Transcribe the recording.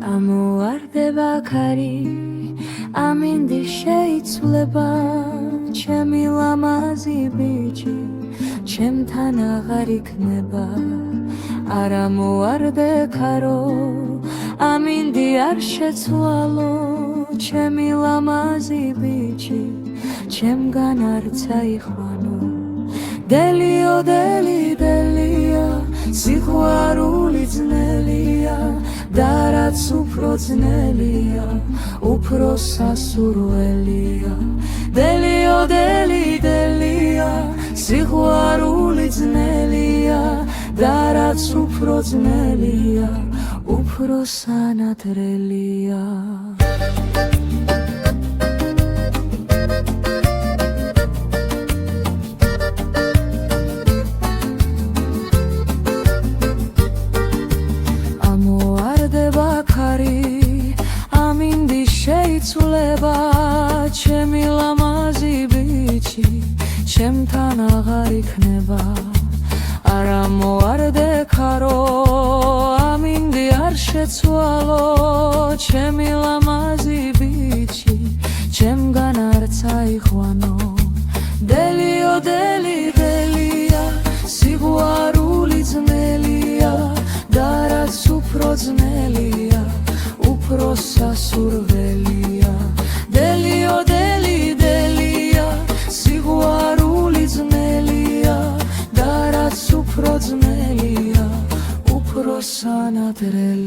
ამოვარდება ქარი, ამინდი შეიცვლება, ჩემი ლამაზი ბიჭი, ჩემთან აღარ იქნება. არა მოვარდე ქარო, ამინდი არ შეცვალო, ჩემი ლამაზი ბიჭი, ჩემგან არ წაიხვანო. დელიო დელი დელია, სიყვარული ძნელია, და რაც უფრო ძნელია, უფრო სასურველია. დელიო დელი დელია, სიყვარული ძნელია, და რაც უფრო ძნელია, უფრო სანადრელია. ამოვარდება ქარი, ამინდი შეიცვლება, ჩემი ლამაზი ბიჭი, ჩემთან აღარ იქნება. არა მოვარდე ქარო, ამინდი არ შეცვალო, ჩემი ლამაზი ბიჭი, ჩემგან არ წაიხვანო. დელიო დელი დელია, სიყვარული ძნელია, და რაც უფრო ძნელია, უფრო სასურველია. დელიო დელი დელია, სიყვარული ძნელია, და რაც უფრო ძნელია, უფრო სანადრელია.